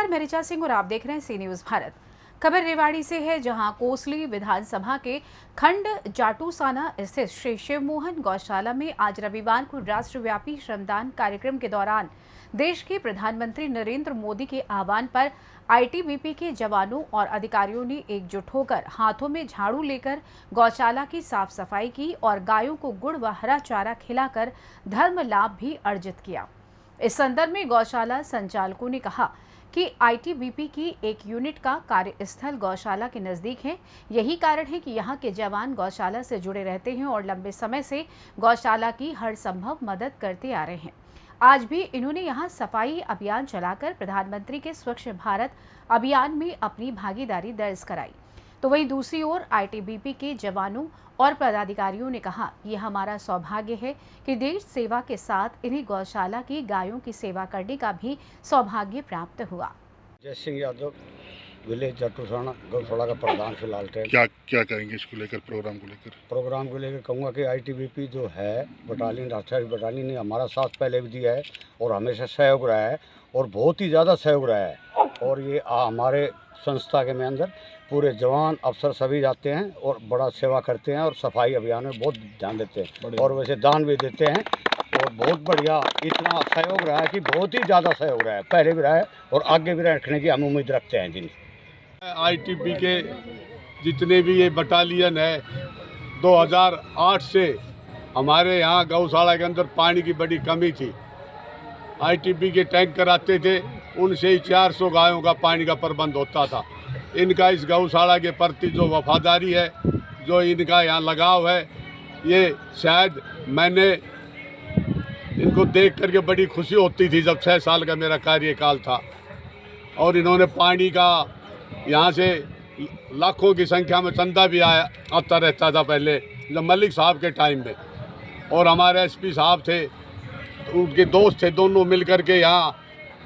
नमस्कार, मैं ऋचा सिंह और आप देख रहे हैं सी न्यूज़ भारत। खबर रेवाड़ी से है, जहां कोसली विधानसभा के खंड जाटूसाना स्थित श्री शिवमोहन गौशाला में आज रविवार को राष्ट्रव्यापी श्रमदान कार्यक्रम के दौरान देश के प्रधानमंत्री नरेंद्र मोदी के आह्वान पर आईटीबीपी के जवानों और अधिकारियों ने एकजुट होकर हाथों में झाड़ू लेकर गौशाला की साफ सफाई की और गायों को गुड़ व हरा चारा खिलाकर धर्म लाभ भी अर्जित किया। इस संदर्भ में गौशाला संचालकों ने कहा कि आईटीबीपी की एक यूनिट का कार्यस्थल गौशाला के नजदीक है। यही कारण है कि यहां के जवान गौशाला से जुड़े रहते हैं और लंबे समय से गौशाला की हर संभव मदद करते आ रहे हैं। आज भी इन्होंने यहां सफाई अभियान चलाकर प्रधानमंत्री के स्वच्छ भारत अभियान में अपनी भागीदारी दर्ज कराई। तो वहीं दूसरी ओर आईटीबीपी के जवानों और पदाधिकारियों ने कहा, ये हमारा सौभाग्य है कि देश सेवा के साथ इन्हें गौशाला की गायों की सेवा करने का भी सौभाग्य प्राप्त हुआ। जय सिंह यादव, विलेज जाटूसाना गौशाला का प्रधान फिलहाल थे। क्या कहेंगे इसको लेकर, प्रोग्राम को लेकर कहूँगा कि आईटीबीपी जो है बटालियन, राष्ट्रीय बटालियन ने हमारा साथ पहले भी दिया है और हमेशा सहयोग रहा है और बहुत ही ज़्यादा सहयोग रहा है। और ये हमारे संस्था के में अंदर पूरे जवान अफसर सभी जाते हैं और बड़ा सेवा करते हैं और सफाई अभियान में बहुत ध्यान देते हैं और वैसे दान भी देते हैं और बहुत बढ़िया इतना सहयोग रहा है कि बहुत ही ज़्यादा सहयोग रहा है, पहले भी रहा है और आगे भी रखने की हम उम्मीद रखते हैं। जिन आईटीबीपी के जितने भी ये बटालियन है, 2008 से हमारे यहाँ गौशाला के अंदर पानी की बड़ी कमी थी। आईटीबीपी के टैंकर आते थे, उनसे ही 400 गायों का पानी का प्रबंध होता था। इनका इस गौशाला के प्रति जो वफादारी है, जो इनका यहाँ लगाव है, ये शायद मैंने इनको देख करके बड़ी खुशी होती थी जब 6 साल का मेरा कार्यकाल था। और इन्होंने पानी का यहाँ से लाखों की संख्या में चंदा भी आता रहता था पहले, जब मलिक साहब के टाइम में। और हमारे एसपी साहब थे, उनके दोस्त थे, दोनों मिल कर के यहाँ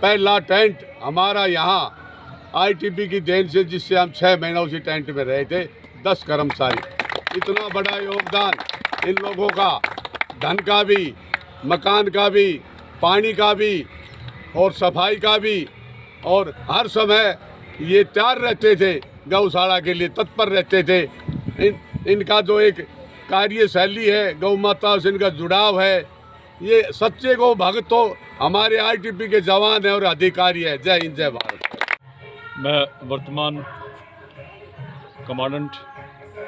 पहला टेंट हमारा यहाँ आईटीबी की देन से, जिससे हम 6 महीना उसी टेंट में रहे थे, 10 कर्मचारी। इतना बड़ा योगदान इन लोगों का, धन का भी, मकान का भी, पानी का भी और सफाई का भी, और हर समय ये तैयार रहते थे, गौशाला के लिए तत्पर रहते थे। इनका जो एक कार्यशैली है, गौ माता से इनका जुड़ाव है, ये सच्चे गौ भक्त तो हमारे आईटीबी के जवान हैं और अधिकारी है। जय हिंद, जय भारत। मैं वर्तमान कमांडेंट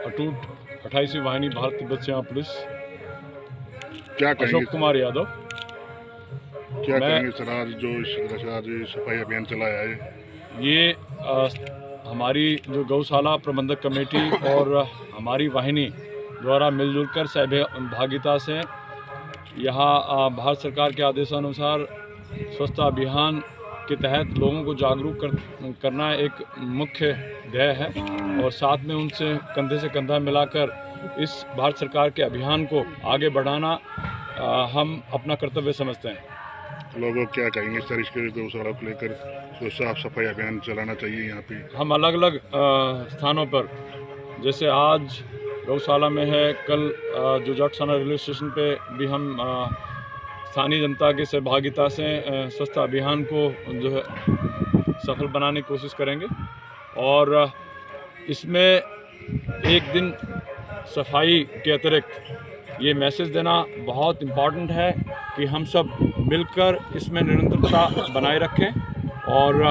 अटूट 28वीं वाहिनी भारत तिब्बत सीमा पुलिस अशोक कुमार यादव। क्या कहेंगे सर, आज जो सफाई अभियान चलाया है, ये हमारी जो गौशाला प्रबंधक कमेटी और हमारी वाहिनी द्वारा मिलजुल कर सहभागिता से यहाँ भारत सरकार के आदेशानुसार स्वच्छता अभियान के तहत लोगों को जागरूक करना एक मुख्य ध्येय है और साथ में उनसे कंधे से कंधा मिलाकर इस भारत सरकार के अभियान को आगे बढ़ाना हम अपना कर्तव्य समझते हैं। लोगों क्या कहेंगे सर, इसके गौशाला को लेकर जो साफ सफाई अभियान चलाना चाहिए यहाँ पे? हम अलग अलग स्थानों पर, जैसे आज गौशाला में है, कल जो जाटूसाना रेलवे स्टेशन पे भी हम स्थानीय जनता की सहभागिता से स्वच्छता अभियान को जो है सफल बनाने की कोशिश करेंगे। और इसमें एक दिन सफाई के अतिरिक्त ये मैसेज देना बहुत इम्पॉर्टेंट है कि हम सब मिलकर इसमें निरंतरता बनाए रखें और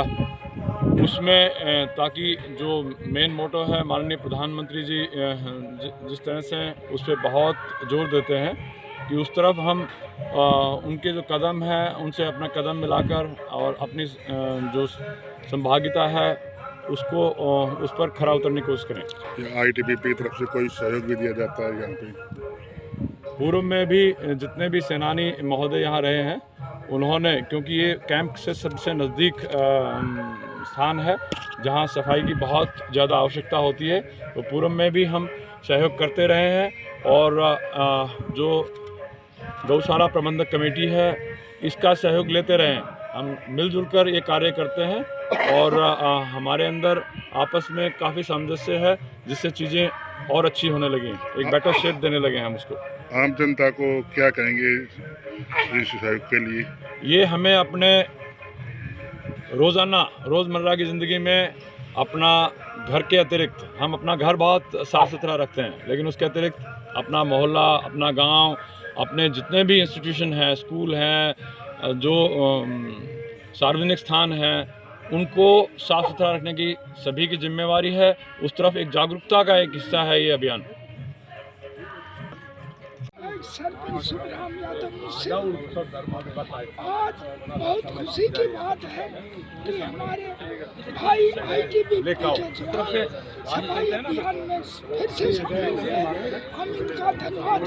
उसमें ताकि जो मेन मोटो है, माननीय प्रधानमंत्री जी जिस तरह से उस पर बहुत जोर देते हैं कि उस तरफ हम उनके जो कदम है उनसे अपना कदम मिलाकर और अपनी जो संभागिता है उसको उस पर खरा उतरने की कोशिश करें। आईटीबीपी की तरफ से कोई सहयोग भी दिया जाता है यहाँ पे? पूर्व में भी जितने भी सेनानी महोदय यहाँ रहे हैं, उन्होंने, क्योंकि ये कैंप से सबसे नज़दीक स्थान है जहाँ सफाई की बहुत ज़्यादा आवश्यकता होती है, तो पूर्व में भी हम सहयोग करते रहे हैं। और जो गौशाला प्रबंधक कमेटी है इसका सहयोग लेते रहे हैं। हम मिलजुल कर ये कार्य करते हैं और हमारे अंदर आपस में काफ़ी सामंजस्य है, जिससे चीज़ें और अच्छी होने लगी, एक बेटर शेप देने लगे हैं हम उसको। आम जनता को क्या कहेंगे इस सहयोग के लिए? ये हमें अपने रोज़मर्रा की ज़िंदगी में अपना घर के अतिरिक्त हम अपना घर बहुत साफ़ सुथरा रखते हैं, लेकिन उसके अतिरिक्त अपना मोहल्ला, अपना गांव, अपने जितने भी इंस्टीट्यूशन हैं, स्कूल हैं, जो सार्वजनिक स्थान हैं, उनको साफ़ सुथरा रखने की सभी की जिम्मेवारी है। उस तरफ एक जागरूकता का एक हिस्सा है ये अभियान। सरपंच सुखराम यादव मुझसे आज बहुत खुशी की बात है कि हमारे भाई ITBP के जो सफाई अभियान में फिर से शामिल हुए। हम इनका धन्यवाद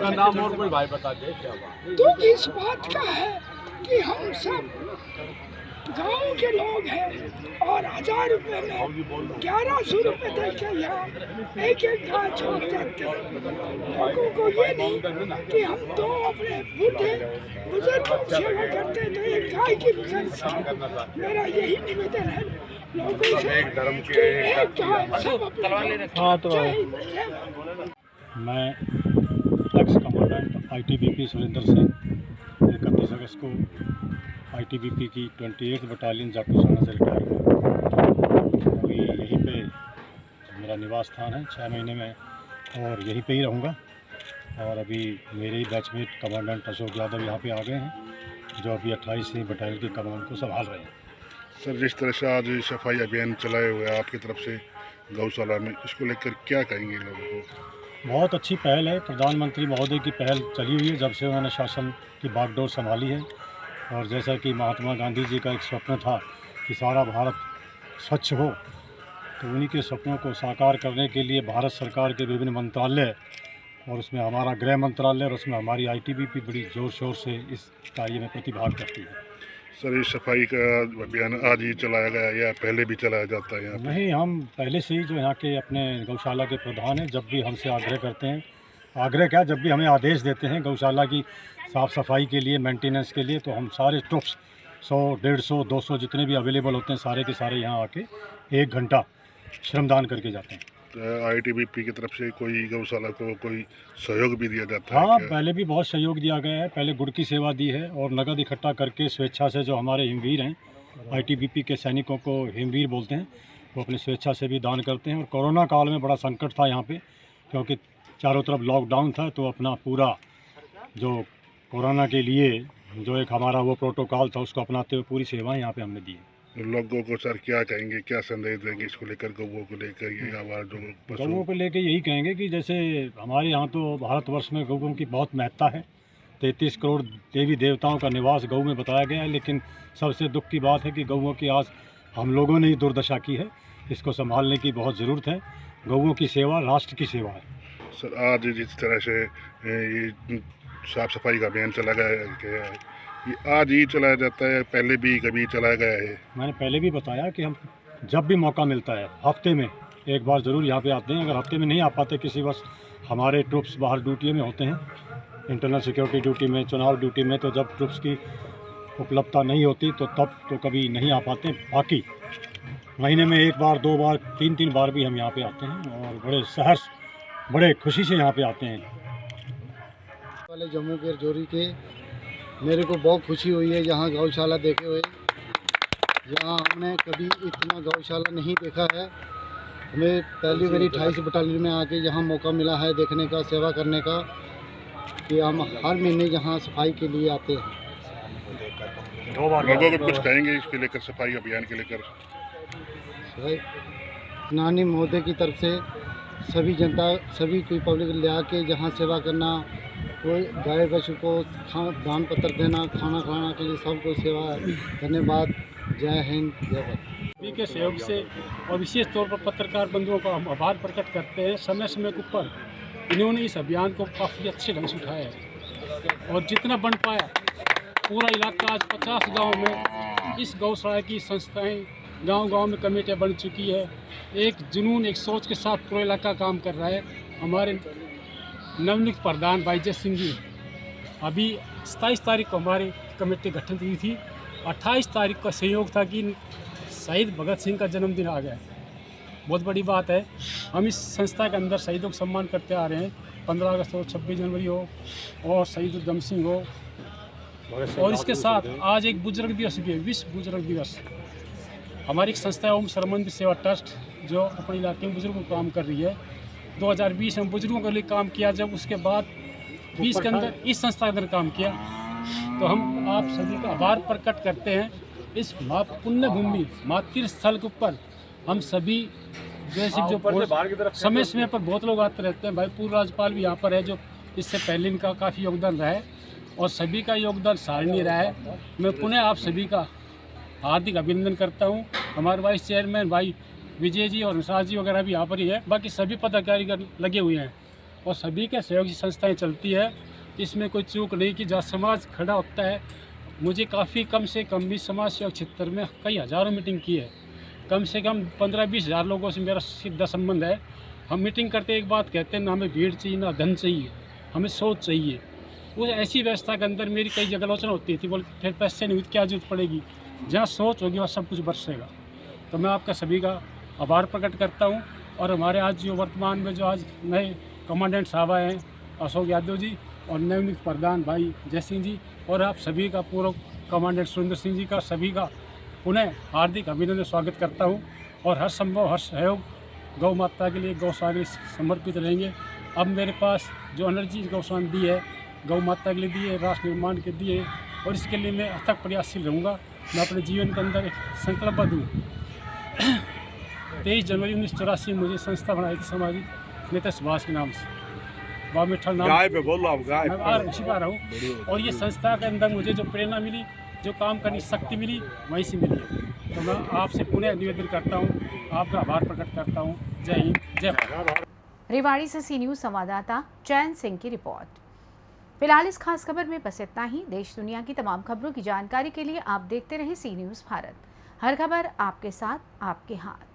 करते हैं। तो इस बात का है कि हम सब गांव के लोग हैं और 1000 रुपये में 1100 रुपये दे के यहाँ एक गाय छोड़ जाते हैं। लोगों को ये नहीं कि हम दो अपने बूढ़े बुजुर्गों की सेवा करते हैं तो एक गाय की भी कर सके। मेरा यही निवेदन है लोगों से कि एक गाय सब अपने। मैं x commandant ITBP Surendra Singh 31 अगस्त को ITBP की 28 बटालियन जाटूसाना से रिटायर हुआ। अभी यहीं पे मेरा निवास स्थान है, 6 महीने में और यहीं पे ही रहूँगा। और अभी मेरे ही बैचमेट कमांडेंट अशोक यादव यहाँ पे आ गए हैं, जो अभी 28वीं बटालियन की कमान को संभाल रहे हैं। सर, जिस तरह से आज सफाई अभियान चलाए हुए हैं आपकी तरफ से गौशाला में, इसको लेकर क्या कहेंगे लोगों को? बहुत अच्छी पहल है, प्रधानमंत्री महोदय की पहल चली हुई है जब से उन्होंने शासन की बागडोर संभाली है। और जैसा कि महात्मा गांधी जी का एक स्वप्न था कि सारा भारत स्वच्छ हो, तो उन्हीं के सपनों को साकार करने के लिए भारत सरकार के विभिन्न मंत्रालय और उसमें हमारा गृह मंत्रालय और उसमें हमारी ITBP बड़ी ज़ोर शोर से इस कार्य में प्रतिभाग करती है। सर, इस सफाई का अभियान आज ही चलाया गया या पहले भी चलाया जाता है यहाँ पे? नहीं, हम पहले से ही जो यहाँ के अपने गौशाला के प्रधान हैं, जब भी हमसे आग्रह करते हैं, आग्रह क्या, जब भी हमें आदेश देते हैं गौशाला की साफ़ सफाई के लिए, मेंटेनेंस के लिए, तो हम सारे ट्रुप्स 100, 150, 200 जितने भी अवेलेबल होते हैं सारे के सारे यहाँ आके 1 घंटा श्रमदान करके जाते हैं। तो ITBP की तरफ से कोई गौशाला को कोई सहयोग भी दिया जाता है? हाँ, क्या? पहले भी बहुत सहयोग दिया गया है। पहले गुड़ की सेवा दी है और नगद इकट्ठा करके स्वेच्छा से जो हमारे हिमवीर हैं, ITBP के सैनिकों को हिमवीर बोलते हैं, वो अपनी स्वेच्छा से भी दान करते हैं। और कोरोना काल में बड़ा संकट था यहाँ पे, क्योंकि चारों तरफ लॉकडाउन था, तो अपना पूरा जो कोरोना के लिए जो एक हमारा वो प्रोटोकॉल था उसको अपनाते हुए पूरी सेवाएं यहाँ पे हमने दी है। लोगों को सर क्या कहेंगे, क्या संदेश देंगे इसको लेकर, गौओं को लेकर या जो पशु? गौओं को लेकर यही कहेंगे कि जैसे हमारे यहाँ तो भारतवर्ष में गौओं की बहुत महत्ता है। 33 करोड़ देवी देवताओं का निवास गौ में बताया गया है, लेकिन सबसे दुख की बात है कि गौओं की आज हम लोगों ने ही दुर्दशा की है। इसको संभालने की बहुत ज़रूरत है। गौओं की सेवा राष्ट्र की सेवा है। सर, आज जिस तरह से ये साफ सफाई का अभियान चला गया है, ये आज ही चलाया जाता है, पहले भी कभी चलाया गया है? मैंने पहले भी बताया कि हम जब भी मौका मिलता है हफ्ते में एक बार ज़रूर यहाँ पे आते हैं। अगर हफ्ते में नहीं आ पाते, किसी वर्ष हमारे ट्रुप्स बाहर ड्यूटी में होते हैं, इंटरनल सिक्योरिटी ड्यूटी में, चुनाव ड्यूटी में, तो जब ट्रुप्स की उपलब्धता नहीं होती तो तब तो कभी नहीं आ पाते। बाकी महीने में 1 बार, 2 बार, 3 बार भी हम यहाँ पे आते हैं और बड़े सहर्ष, बड़े खुशी से यहाँ पे आते हैं। वाले जम्मू के जोरी के मेरे को बहुत खुशी हुई है यहाँ गौशाला देखे हुए। यहाँ हमने कभी इतना गौशाला नहीं देखा है। हमें पहली बारी 28 बटालियन में आके यहाँ मौका मिला है देखने का, सेवा करने का, कि हम हर महीने यहाँ सफाई के लिए आते हैं। लोगों को कुछ कहेंगे इसके लेकर, सफाई अभियान के लेकर? नानी महोदय की तरफ से सभी जनता, सभी कोई पब्लिक ले आके जहाँ सेवा करना, कोई गाय पशु को दान पत्र देना, खाना खाना के लिए सबको सेवा। धन्यवाद। जय हिंद, जय भारत। सभी के सहयोग से और विशेष तौर पर पत्रकार बंधुओं का हम आभार प्रकट करते हैं। समय समय के ऊपर इन्होंने इस अभियान को काफ़ी अच्छे ढंग से उठाया है और जितना बन पाया पूरा इलाका, आज 50 गाँव में इस गौशाला की संस्थाएँ, गांव-गांव में कमेटियाँ बन चुकी है। एक जुनून, एक सोच के साथ पूरा इलाका काम कर रहा है। हमारे नवनियुक्त प्रधान भाई जय सिंह जी, अभी 27 तारीख को हमारी कमेटी गठन हुई थी। 28 तारीख का संयोग था कि शहीद भगत सिंह का जन्मदिन आ गया। बहुत बड़ी बात है। हम इस संस्था के अंदर शहीदों का सम्मान करते आ रहे हैं। 15 अगस्त हो, 26 जनवरी हो और शहीद उधम सिंह हो, और इसके साथ आज एक बुजुर्ग दिवस भी है, विश्व बुजुर्ग दिवस। हमारी एक संस्था है ओम सरमंद सेवा ट्रस्ट, जो अपने इलाके में बुजुर्गों को काम कर रही है। 2020 में बुजुर्गों के लिए काम किया, जब उसके बाद 20 के अंदर इस संस्था के अंदर काम किया। तो हम आप सभी का आभार प्रकट करते हैं। इस पुण्य भूमि मातृ स्थल के ऊपर हम सभी जैसे जो समय समय पर बहुत लोग आते रहते हैं। भाई पूर्व राज्यपाल भी यहाँ पर है, जो इससे पहले इनका काफ़ी योगदान रहा है और सभी का योगदान सराहनीय रहा है। मैं पुनः आप सभी का हार्दिक अभिनंदन करता हूँ। हमारे वाइस चेयरमैन भाई विजय जी और निसार जी वगैरह भी यहाँ पर ही है, बाकी सभी पदाधिकारी लगे हुए हैं और सभी के सहयोग से संस्थाएं चलती है। इसमें कोई चूक नहीं कि जहाँ समाज खड़ा होता है। मुझे काफ़ी कम से कम भी समाज सेवा क्षेत्र में कई हज़ारों मीटिंग की है। कम से कम 15-20 हज़ार लोगों से मेरा सीधा संबंध है। हम मीटिंग करते एक बात कहते हैं, ना हमें भीड़ चाहिए ना धन चाहिए, हमें सोच चाहिए। उस ऐसी व्यवस्था के अंदर मेरी कई जगह आलोचना होती थी, बोल फिर पैसे नहीं हुई क्या जरूरत पड़ेगी। जहाँ सोच होगी वहाँ सब कुछ बरसेगा। तो मैं आपका सभी का आभार प्रकट करता हूँ। और हमारे आज जो वर्तमान में जो आज नए कमांडेंट साहब आए हैं, अशोक यादव जी और नवनियुक्त प्रधान भाई जय सिंह जी, और आप सभी का पूर्व कमांडेंट सुरेंद्र सिंह जी का सभी का पुनः हार्दिक अभिनंदन स्वागत करता हूँ। और हर संभव हर सहयोग गौ माता के लिए गौशाला के लिए समर्पित रहेंगे। अब मेरे पास जो एनर्जी गौशाला दी है, गौ माता के लिए दी है, राष्ट्र निर्माण के दिए, और इसके लिए मैं अथक प्रयासशील रहूँगा। मैं अपने जीवन के अंदर एक संकल्पबद्ध हूँ। 23 जनवरी 1984 में मुझे संस्था बनाई थी सामाजिक नेता सुभाष के नाम से, वहाँ मिठल नाम गाय पे बोलो आप, गाय मैं आ सिखा रहा हूँ। और ये संस्था के अंदर मुझे जो प्रेरणा मिली, जो काम करने की शक्ति मिली, वहीं से मिली है। तो मैं आपसे पुनः निवेदन करता हूँ, आपका आभार प्रकट करता हूँ। जय हिंद, जय भारत। रेवाड़ी से सी न्यूज़ संवाददाता चैन सिंह की रिपोर्ट। फिलहाल इस खास खबर में बस इतना ही। देश दुनिया की तमाम खबरों की जानकारी के लिए आप देखते रहें सी न्यूज़ भारत। हर खबर आपके साथ, आपके हाथ।